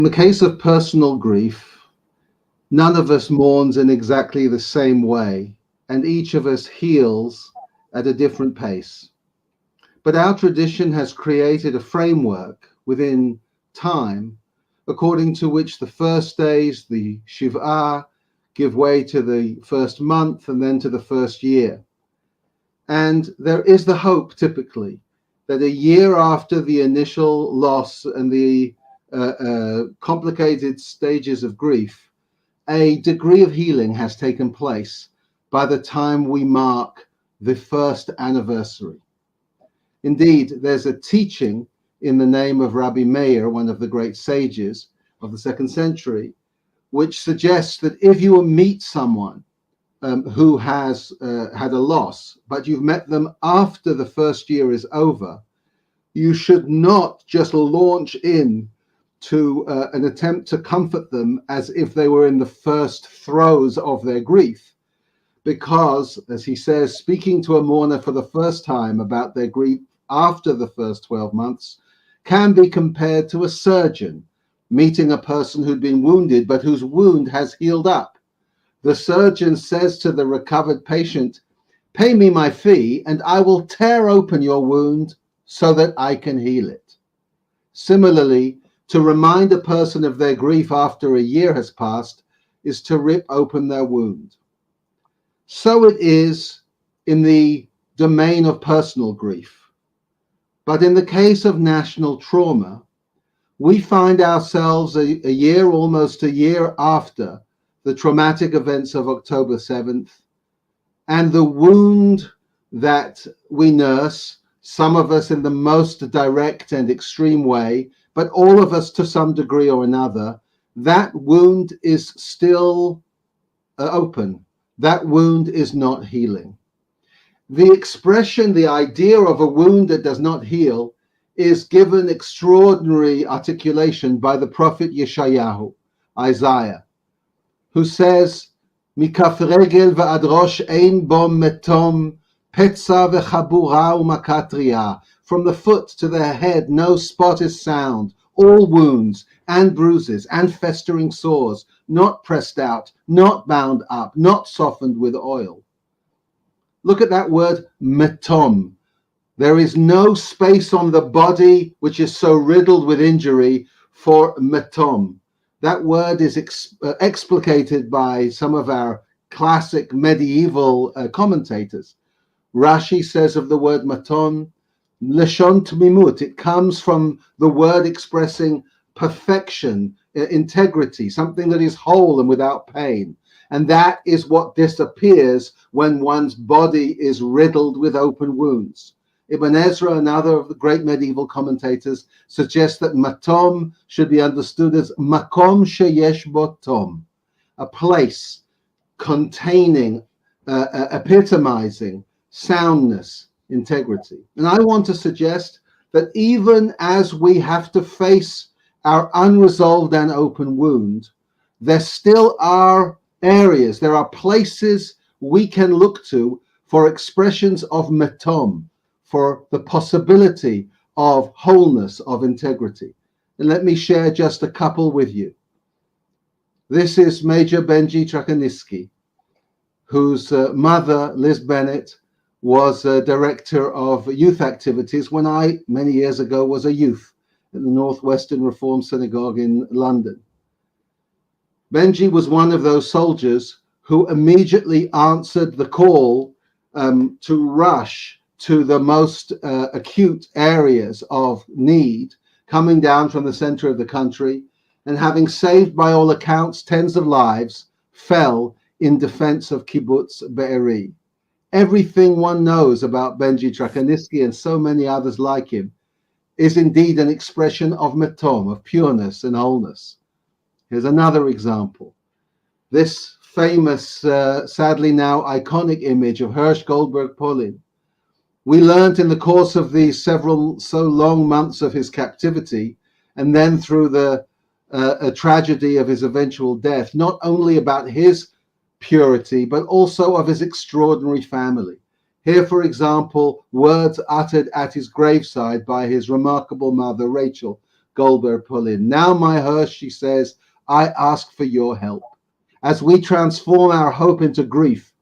In the case of personal grief, none of us mourns in exactly the same way, and each of us heals at a different pace. But our tradition has created a framework within time according to which the first days, the Shiv'ah, give way to the first month and then to the first year. And there is the hope, typically, that a year after the initial loss and the complicated stages of grief, a degree of healing has taken place by the time we mark the first anniversary. Indeed, there's a teaching in the name of Rabbi Meir, one of the great sages of the second century, which suggests that if you meet someone who has had a loss, but you've met them after the first year is over, you should not just launch in to an attempt to comfort them as if they were in the first throes of their grief. Because, as he says, speaking to a mourner for the first time about their grief after the first 12 months can be compared to a surgeon meeting a person who'd been wounded but whose wound has healed up. The surgeon says to the recovered patient, "Pay me my fee and I will tear open your wound so that I can heal it." Similarly, to remind a person of their grief after a year has passed is to rip open their wound. So it is in the domain of personal grief. But in the case of national trauma, we find ourselves a year, almost a year after the traumatic events of October 7th, and the wound that we nurse, some of us in the most direct and extreme way, but all of us to some degree or another, that wound is still open. That wound is not healing. The expression, the idea of a wound that does not heal is given extraordinary articulation by the prophet Yeshayahu, Isaiah, who says, "Mikaf regel va'ad rosh ein bo metom, petza v'chabura u'makatria." From the foot to the head, no spot is sound. All wounds and bruises and festering sores, not pressed out, not bound up, not softened with oil. Look at that word, metom. There is no space on the body which is so riddled with injury for metom. That word is explicated by some of our classic medieval commentators. Rashi says of the word metom, Leshon Tmimut. It comes from the word expressing perfection, integrity, something that is whole and without pain. And that is what disappears when one's body is riddled with open wounds. Ibn Ezra, another of the great medieval commentators, suggests that matom should be understood as makom sheyesh bo tom, a place containing, epitomizing soundness, integrity. And I want to suggest that even as we have to face our unresolved and open wound, there still are areas, there are places we can look to for expressions of metom, for the possibility of wholeness, of integrity. And let me share just a couple with you. This is Major Benji Trakaniski, whose mother, Liz Bennett, was a director of youth activities when I, many years ago, was a youth at the Northwestern Reform Synagogue in London. Benji was one of those soldiers who immediately answered the call to rush to the most acute areas of need, coming down from the center of the country, and having saved, by all accounts, tens of lives, fell in defense of Kibbutz Be'eri. Everything one knows about Benji Trakaniski and so many others like him is indeed an expression of metom, of pureness and wholeness. Here's another example. This famous, sadly now iconic image of Hirsch Goldberg Polin. We learnt in the course of these several so long months of his captivity, and then through the tragedy of his eventual death, not only about his purity, but also of his extraordinary family. Here, for example, words uttered at his graveside by his remarkable mother, Rachel, Goldberg pull in. Now, my Hirsch, she says, I ask for your help. As we transform our hope into grief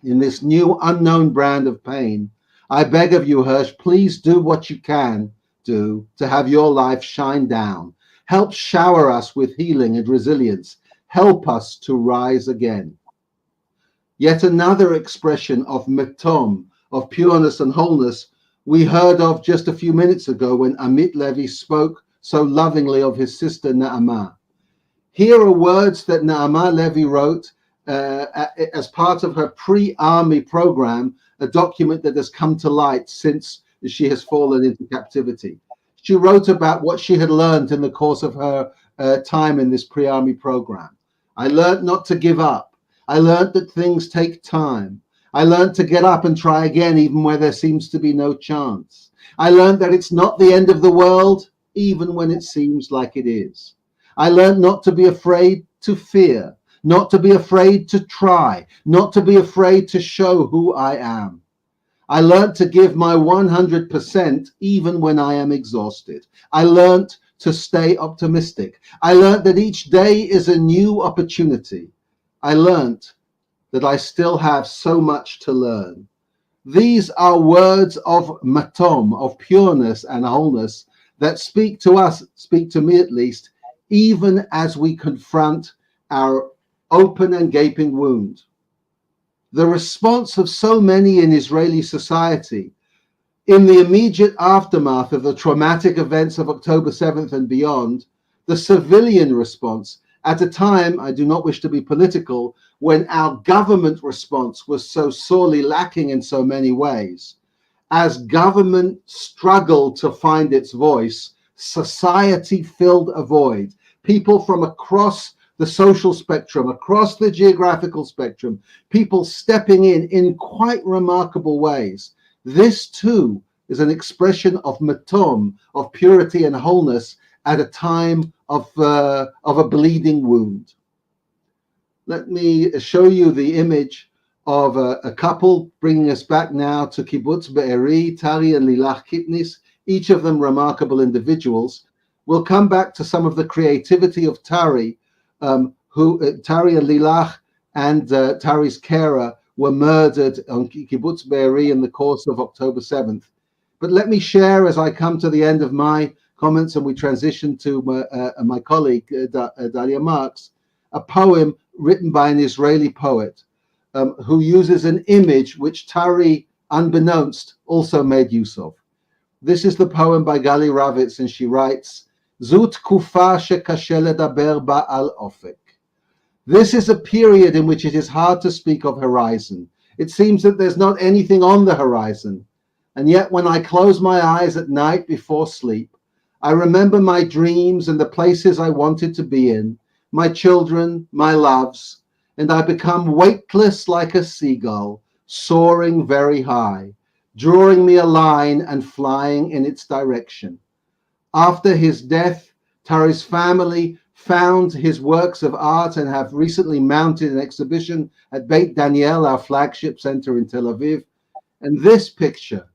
in this new unknown brand of pain, I beg of you, Hirsch, please do what you can do to have your life shine down. Help shower us with healing and resilience. Help us to rise again. Yet another expression of metom, of pureness and wholeness, we heard of just a few minutes ago when Amit Levi spoke so lovingly of his sister Naamah. Here are words that Naamah Levi wrote as part of her pre-army program, a document that has come to light since she has fallen into captivity. She wrote about what she had learned in the course of her time in this pre-army program. I learned not to give up. I learned that things take time. I learned to get up and try again, even where there seems to be no chance. I learned that it's not the end of the world, even when it seems like it is. I learned not to be afraid to fear, not to be afraid to try, not to be afraid to show who I am. I learned to give my 100% even when I am exhausted. I learned to stay optimistic. I learned that each day is a new opportunity. I learned that I still have so much to learn. These are words of matom, of pureness and wholeness, that speak to us, speak to me at least, even as we confront our open and gaping wound. The response of so many in Israeli society in the immediate aftermath of the traumatic events of October 7th and beyond, the civilian response at a time, I do not wish to be political, when our government response was so sorely lacking in so many ways. As government struggled to find its voice, society filled a void. People from across the social spectrum, across the geographical spectrum, people stepping in quite remarkable ways. This too is an expression of matom, of purity and wholeness at a time of a bleeding wound. Let me show you the image of a couple, bringing us back now to Kibbutz Be'eri, Tari and Lilach Kipnis, each of them remarkable individuals. We'll come back to some of the creativity of Tari, Tari and Lilach and Tari's carer were murdered on Kibbutz Be'eri in the course of October 7th. But let me share, as I come to the end of my comments and we transition to my colleague, Dalia Marx, a poem written by an Israeli poet who uses an image which Tari, unbeknownst, also made use of. This is the poem by Gali Ravitz, and she writes, Zut kufa shekashe ledaber ba al ofek. This is a period in which it is hard to speak of horizon. It seems that there's not anything on the horizon. And yet when I close my eyes at night before sleep, I remember my dreams and the places I wanted to be in, my children, my loves, and I become weightless like a seagull, soaring very high, drawing me a line and flying in its direction. After his death, Tari's family found his works of art and have recently mounted an exhibition at Beit Daniel, our flagship center in Tel Aviv. And this picture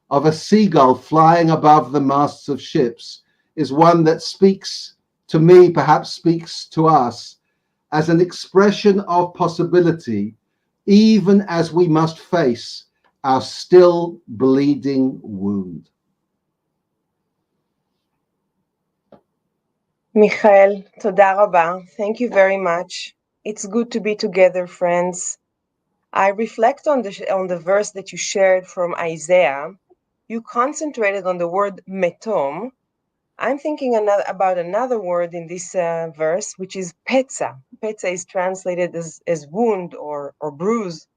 of a seagull flying above the masts of ships is one that speaks to me, perhaps speaks to us, as an expression of possibility, even as we must face our still bleeding wound. Michael, toda rabba. Thank you very much. It's good to be together, friends. I reflect on the verse that you shared from Isaiah. You concentrated on the word metom. I'm thinking about another word in this verse, which is petza. Petza is translated as wound or bruise.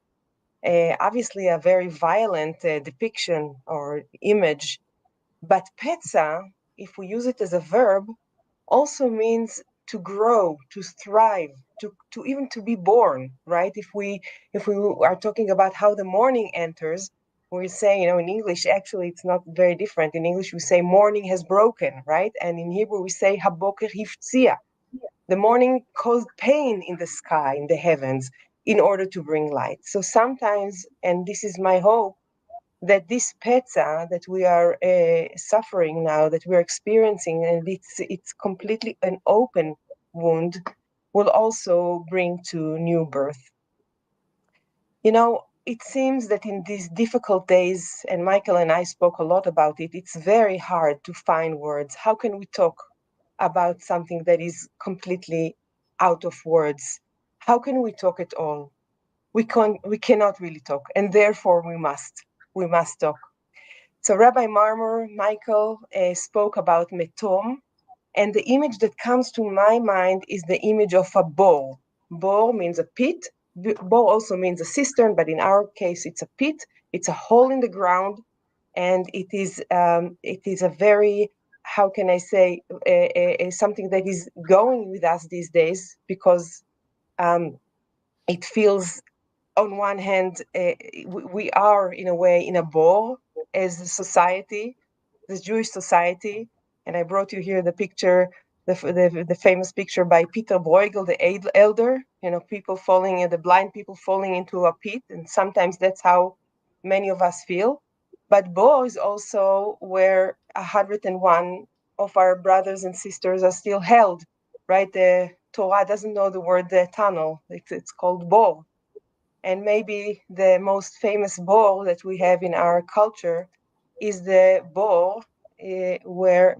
Obviously, a very violent depiction or image. But petza, if we use it as a verb, also means to grow, to thrive, to even to be born, right? If we are talking about how the morning enters, we're saying, in English, actually, it's not very different. In English, we say morning has broken, right? And in Hebrew, we say haboker hiftzia. The morning caused pain in the sky, in the heavens, in order to bring light. So sometimes, and this is my hope, that this petza that we are suffering now, that we're experiencing, and it's completely an open wound, will also bring to new birth. You know, it seems that in these difficult days, and Michael and I spoke a lot about it, it's very hard to find words. How can we talk about something that is completely out of words? How can we talk at all? We cannot really talk, and therefore we must talk. So Rabbi Marmur, Michael, spoke about metom, and the image that comes to my mind is the image of a bore. Bore means a pit. Bore also means a cistern, but in our case, it's a pit. It's a hole in the ground, and it is a very, how can I say, something that is going with us these days, because it feels, on one hand, we are in a way in a bore as a society, this Jewish society. And I brought you here the picture, the famous picture by Peter Bruegel, the elder, people falling, the blind people falling into a pit. And sometimes that's how many of us feel. But Bo is also where 101 of our brothers and sisters are still held, right? The Torah doesn't know the word tunnel. It's called Bo. And maybe the most famous bore that we have in our culture is the bore where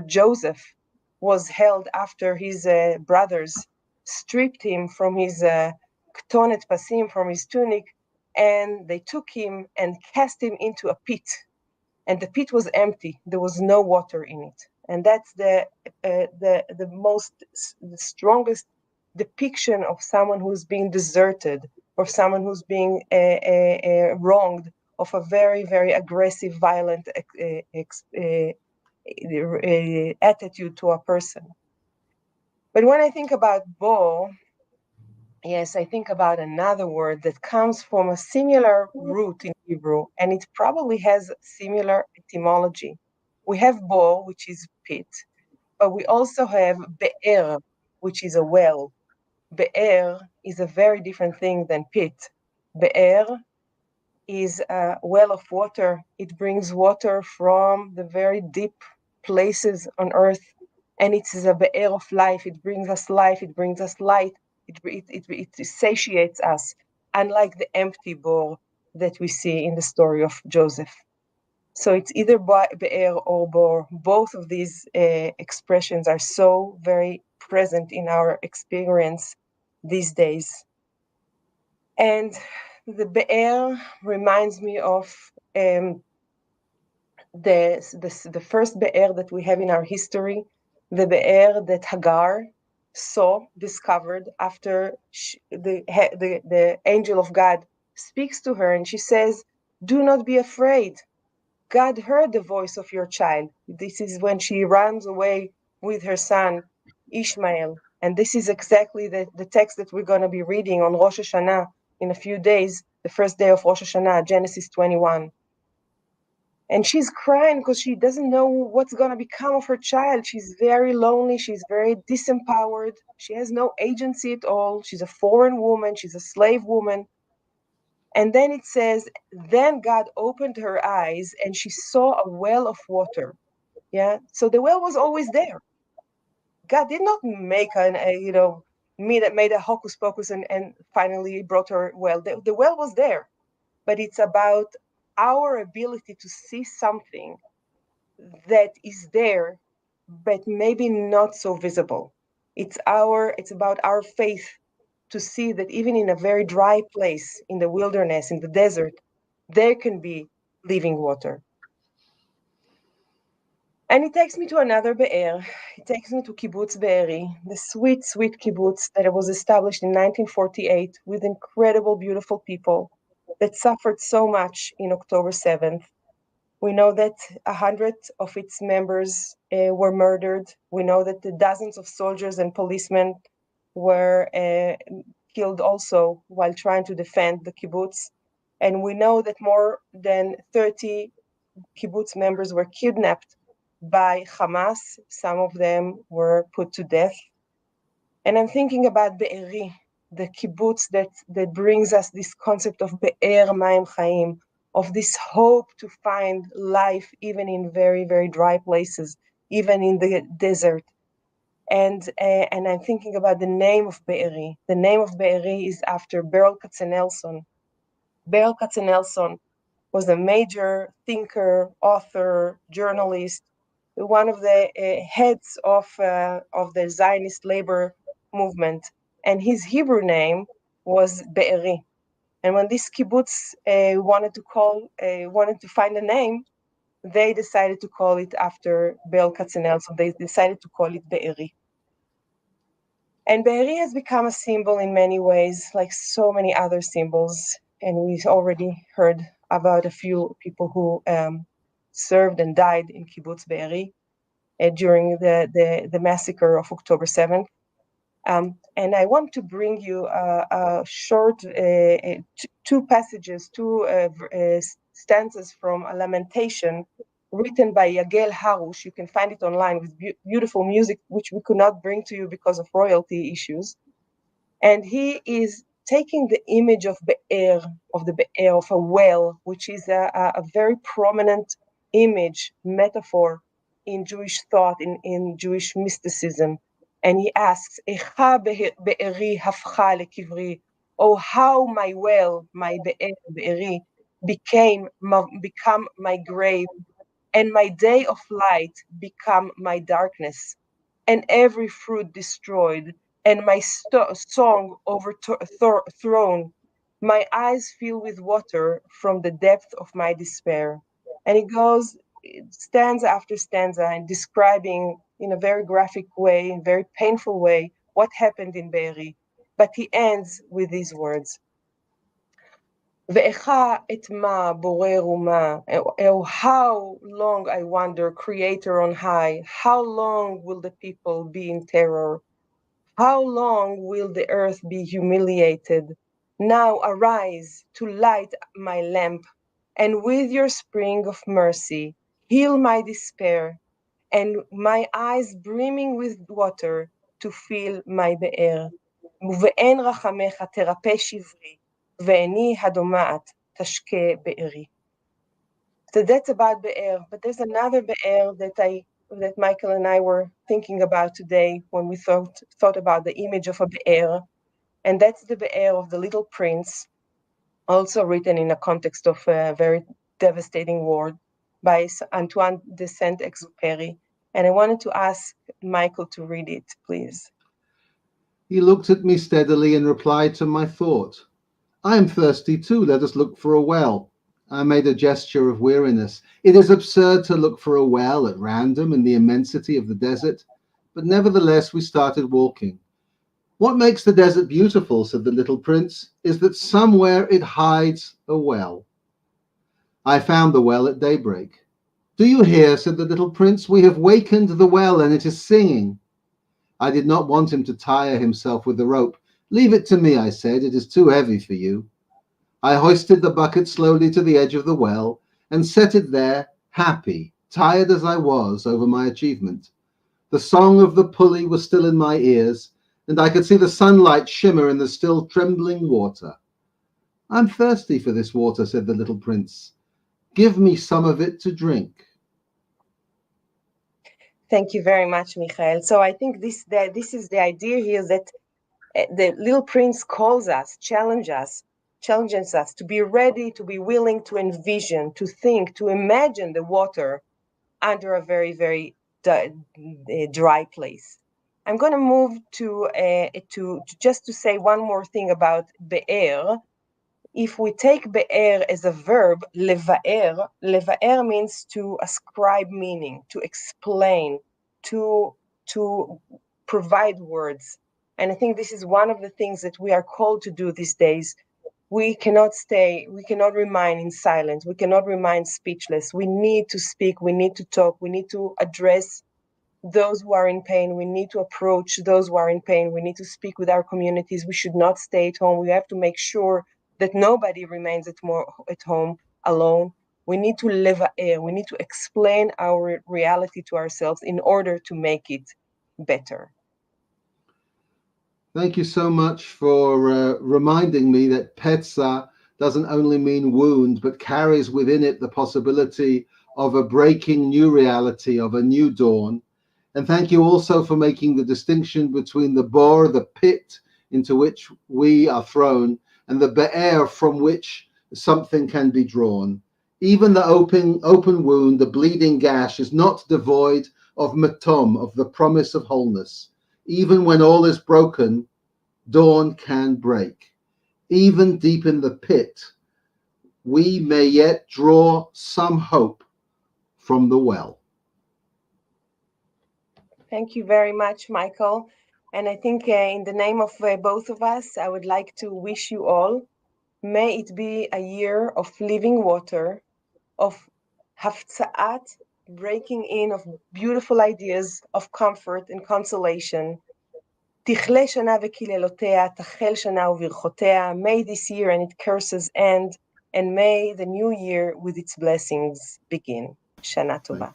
Joseph was held after his brothers stripped him from his ketonet pasim, from his tunic, and they took him and cast him into a pit. And the pit was empty. There was no water in it. And that's the strongest depiction of someone who's being deserted, or someone who's being wronged, of a very, very aggressive, violent attitude to a person. But when I think about Bo, yes, I think about another word that comes from a similar root in Hebrew, and it probably has similar etymology. We have Bo, which is pit, but we also have be'er, which is a well. Be'er is a very different thing than pit. Be'er is a well of water. It brings water from the very deep places on earth, and it is a be'er of life. It brings us life. It brings us light. It satiates us, unlike the empty bowl that we see in the story of Joseph. So it's either be'er or bor. Both of these expressions are so very present in our experience these days. And the be'er reminds me of the first be'er that we have in our history, the be'er that Hagar discovered after the angel of God speaks to her, and she says, "Do not be afraid. God heard the voice of your child." This is when she runs away with her son, Ishmael. And this is exactly the text that we're going to be reading on Rosh Hashanah in a few days, the first day of Rosh Hashanah, Genesis 21. And she's crying because she doesn't know what's going to become of her child. She's very lonely. She's very disempowered. She has no agency at all. She's a foreign woman. She's a slave woman. And then it says, then God opened her eyes and she saw a well of water. Yeah. So the well was always there. God did not make made a hocus pocus and finally brought her well. The well was there, but it's about our ability to see something that is there, but maybe not so visible. It's about our faith to see that even in a very dry place, in the wilderness, in the desert, there can be living water. And it takes me to another be'er. It takes me to Kibbutz Be'eri, the sweet, sweet kibbutz that was established in 1948 with incredible, beautiful people that suffered so much in October 7th. We know that 100 of its members were murdered. We know that the dozens of soldiers and policemen were killed also while trying to defend the kibbutz. And we know that more than 30 kibbutz members were kidnapped by Hamas. Some of them were put to death. And I'm thinking about Be'eri, the kibbutz that brings us this concept of Be'er Mayim Chaim, of this hope to find life even in very, very dry places, even in the desert. And I'm thinking about the name of Be'eri. The name of Be'eri is after Beryl Katzenelson. Beryl Katzenelson was a major thinker, author, journalist, one of the heads of the Zionist labor movement, and his Hebrew name was Be'eri. And when this kibbutz wanted to find a name, they decided to call it after Be'er Katzenel, so they decided to call it Be'eri. And Be'eri has become a symbol in many ways, like so many other symbols. And we've already heard about a few people who served and died in kibbutz Be'eri during the massacre of October 7th. And I want to bring you a short two passages, two stanzas from a lamentation written by Yagel Harush. You can find it online with beautiful music, which we could not bring to you because of royalty issues. And he is taking the image of Be'er, of a well, which is a very prominent image, metaphor in Jewish thought, in Jewish mysticism. And he asks, Echa be'eri hafcha lekivri, oh, how my well, my be'eri, become my grave, and my day of light become my darkness, and every fruit destroyed, and my song overthrown. My eyes fill with water from the depth of my despair. And it goes stanza after stanza and describing in a very graphic way, in a very painful way, what happened in Be'eri. But he ends with these words. Ve'echa et ma borer uma. Oh, how long I wonder, Creator on high, how long will the people be in terror? How long will the earth be humiliated? Now arise to light my lamp, and with your spring of mercy, heal my despair, and my eyes brimming with water to fill my be'er. ובאין רחמך תרפא שברי, ועיני הדומעת תשקה בארי. So that's about Be'er, but there's another Be'er that Michael and I were thinking about today when we thought about the image of a Be'er, and that's the Be'er of the Little Prince, also written in a context of a very devastating war by Antoine de Saint-Exupéry. And I wanted to ask Michael to read it, please. He looked at me steadily and replied to my thought. I am thirsty too, let us look for a well. I made a gesture of weariness. It is absurd to look for a well at random in the immensity of the desert, but nevertheless we started walking. What makes the desert beautiful, said the little prince, is that somewhere it hides a well. I found the well at daybreak. Do you hear, said the little prince, we have wakened the well and it is singing. I did not want him to tire himself with the rope. Leave it to me, I said, it is too heavy for you. I hoisted the bucket slowly to the edge of the well and set it there, happy, tired as I was over my achievement. The song of the pulley was still in my ears, and I could see the sunlight shimmer in the still trembling water. I'm thirsty for this water, said the little prince. Give me some of it to drink. Thank you very much, Michael. So I think this is the idea here, that the little prince calls us, challenges us to be ready, to be willing to envision, to think, to imagine the water under a very, very dry place. I'm going to move to just to say one more thing about be'er. If we take be'er as a verb, levaer means to ascribe meaning, to explain, to provide words. And I think this is one of the things that we are called to do these days. We cannot remain in silence, we cannot remain speechless. We need to speak, we need to talk, we need to address those who are in pain, we need to approach those who are in pain, we need to speak with our communities. We should not stay at home. We have to make sure that nobody remains at home alone. We need to live air. We need to explain our reality to ourselves in order to make it better. Thank you so much for reminding me that Petzah doesn't only mean wound, but carries within it the possibility of a breaking new reality, of a new dawn. And thank you also for making the distinction between the bore, the pit into which we are thrown, and the be'er from which something can be drawn. Even the open wound, the bleeding gash, is not devoid of matom, of the promise of wholeness. Even when all is broken, dawn can break. Even deep in the pit, we may yet draw some hope from the well. Thank you very much, Michael. And I think in the name of both of us, I would like to wish you all, may it be a year of living water, of haftza'at, breaking in of beautiful ideas of comfort and consolation. תכלה שנה וקללותיה, תחל שנה וברכותיה. May this year and its curses end, and may the new year with its blessings begin. Shana Tova.